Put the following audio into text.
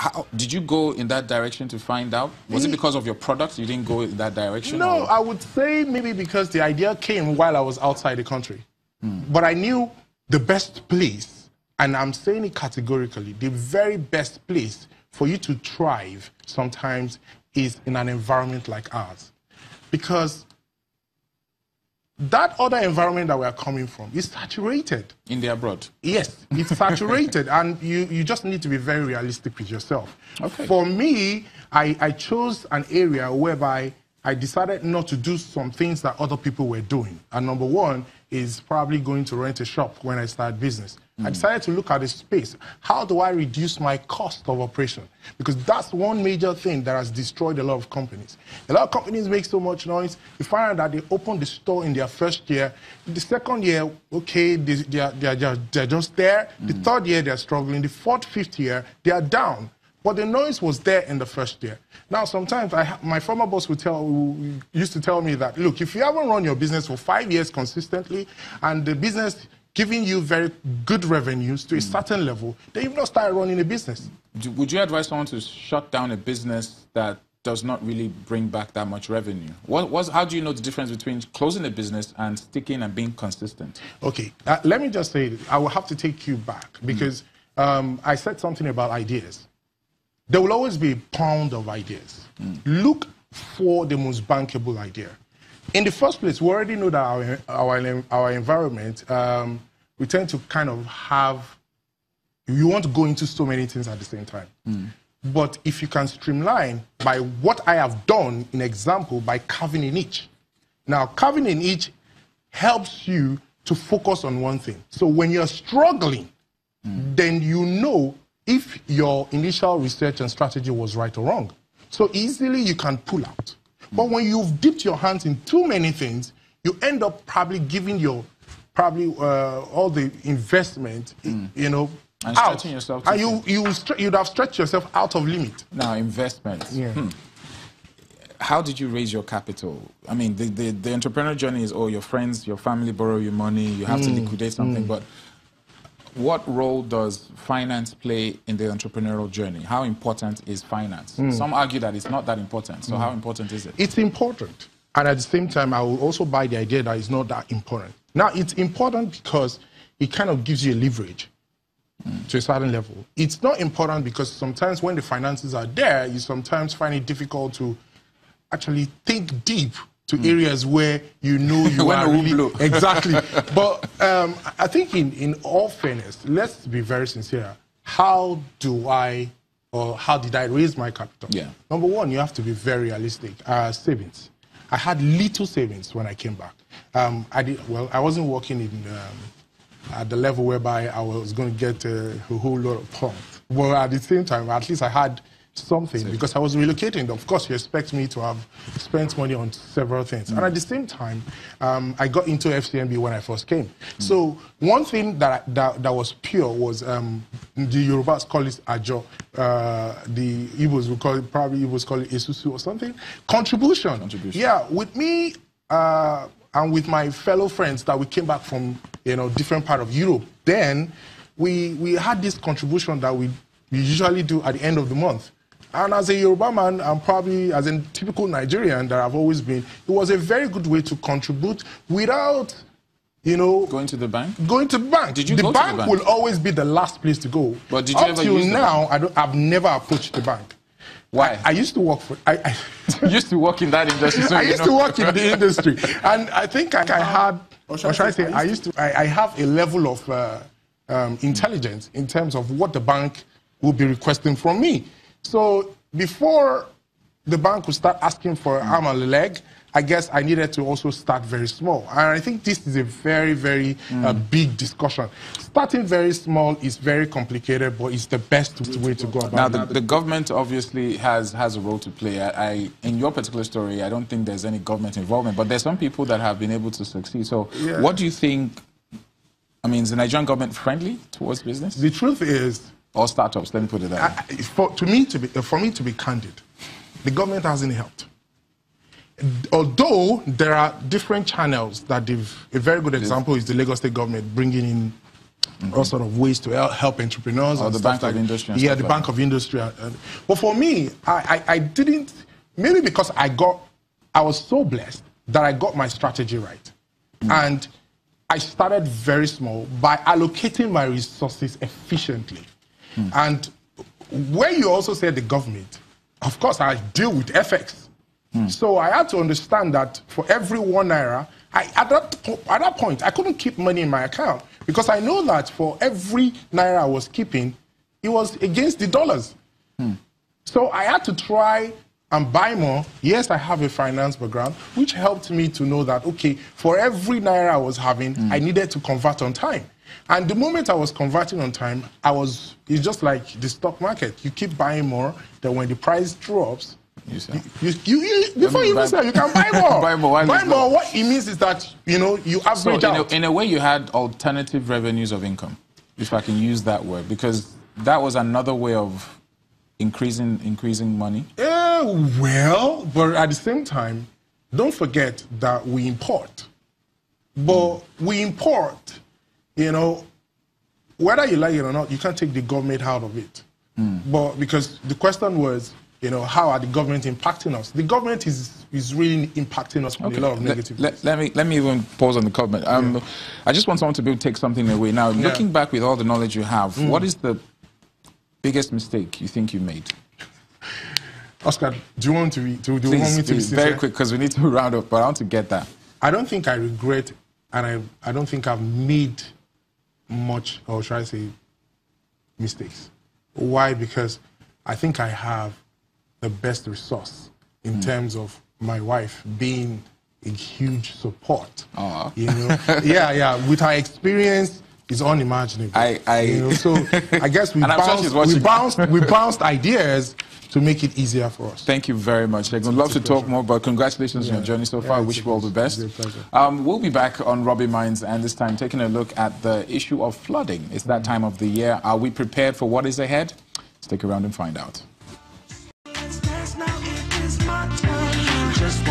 How, did you go in that direction to find out? Was it because of your product you didn't go in that direction? No, or? I would say maybe because the idea came while I was outside the country. But I knew the best place, and I'm saying it categorically, the very best place for you to thrive sometimes is in an environment like ours. Because that other environment that we are coming from is saturated. In the abroad? Yes, it's saturated, and you just need to be very realistic with yourself. Okay. For me, I chose an area whereby I decided not to do some things that other people were doing. And number one is probably going to rent a shop when I start business. I decided to look at the space. How do I reduce my cost of operation? Because that's one major thing that has destroyed a lot of companies. A lot of companies make so much noise. You find out that they open the store in their first year. The second year, okay, they're just there. The third year, they're struggling. The fourth, fifth year, they are down. But the noise was there in the first year. Now, sometimes my former boss used to tell me that, look, if you haven't run your business for 5 years consistently and the business giving you very good revenues to a certain level, then you've not started running a business. Would you advise someone to shut down a business that does not really bring back that much revenue? How do you know the difference between closing a business and sticking and being consistent? Okay, let me just say, I will have to take you back because I said something about ideas. There will always be a pound of ideas. Look for the most bankable idea. In the first place, we already know that our environment, we tend to kind of have, you want to go into so many things at the same time. But if you can streamline by what I have done, in example, by carving a niche. Now, carving a niche helps you to focus on one thing. So when you're struggling, then you know if your initial research and strategy was right or wrong. So easily you can pull out. But when you've dipped your hands in too many things, you end up probably giving your, all the investment, you know, and out. Stretching yourself. And you'd have stretched yourself out of limit. Now, investment. Yeah. How did you raise your capital? I mean, the entrepreneur journey is, oh, your friends, your family borrow you money, you have to liquidate something, but what role does finance play in the entrepreneurial journey? How important is finance? Some argue that it's not that important. So how important is it? It's important. And at the same time, I will also buy the idea that it's not that important. Now, it's important because it kind of gives you a leverage to a certain level. It's not important because sometimes when the finances are there, you sometimes find it difficult to actually think deep to areas where you know you are really... Exactly. But I think in all fairness, let's be very sincere. How did I raise my capital? Yeah. Number one, you have to be very realistic. Savings. I had little savings when I came back. I wasn't working at the level whereby I was going to get a whole lot of points. But at the same time, at least I had something because I was relocating. Of course, you expect me to have spent money on several things. And at the same time, I got into FCMB when I first came. So one thing that was pure was the Yorubas call it ajo. The Igbos will call it, probably Igbos call it esusu or something. Contribution. Yeah, with me and with my fellow friends that we came back from, you know, different part of Europe. Then we had this contribution that we usually do at the end of the month. And as a Yoruba man, and probably as a typical Nigerian that I've always been, it was a very good way to contribute without, you know... Going to the bank? Going to the bank. Did you go to the bank? The bank will always be the last place to go. But did you ever use the bank? Up till now, I've never approached the bank. Why? I used to work for... You used to work in that industry, so I used to work in the industry. And I think I had... Or should I say, I have a level of intelligence in terms of what the bank will be requesting from me. So before the bank would start asking for an arm and a leg, I guess I needed to also start very small. And I think this is a very, very big discussion. Starting very small is very complicated, but it's the best way to go about it. Now, the government obviously has a role to play. In your particular story, I don't think there's any government involvement, but there's some people that have been able to succeed. So what do you think, I mean, is the Nigerian government friendly towards business? The truth is... Or startups, let me put it that way. For me to be candid, the government hasn't helped. Although there are different channels that a very good example is the Lagos State government bringing in all sort of ways to help entrepreneurs. Or and the stuff Bank like of Industry. Yeah, the Bank of Industry. But for me, I didn't, maybe because I was so blessed that I got my strategy right. And I started very small by allocating my resources efficiently. And where you also said the government, of course, I deal with FX. So I had to understand that for every 1 naira, at that point, I couldn't keep money in my account because I know that for every naira I was keeping, it was against the dollars. So I had to try and buy more. Yes, I have a finance background, which helped me to know that, okay, for every naira I was having, I needed to convert on time. And the moment I was converting on time, it's just like the stock market. You keep buying more, then when the price drops, before you even sell, you can buy more. Buy more. Buy more. What it means is that, you average out. In a way, you had alternative revenues of income, if I can use that word, because that was another way of increasing money. Well, but at the same time, don't forget that we import. But we import, whether you like it or not, you can't take the government out of it. But because the question was, how are the government impacting us? The government is really impacting us with a lot of negative things. Let me even pause on the government. I just want someone to be able to take something away. Now, looking back with all the knowledge you have, what is the biggest mistake you think you made? Oscar, do you want me to be very quick because we need to round up, but I want to get that. I don't think I regret, and I don't think I've made much, or should I say, mistakes. Why? Because I think I have the best resource in terms of my wife being a huge support. Yeah. With her experience, it's unimaginable. So I guess we bounced ideas to make it easier for us. Thank you very much. I'd love to talk more, but congratulations on your journey so far. I wish you all the best. It's a pleasure. We'll be back on Rubbin Minds, and this time taking a look at the issue of flooding. It's that time of the year. Are we prepared for what is ahead? Stick around and find out. Just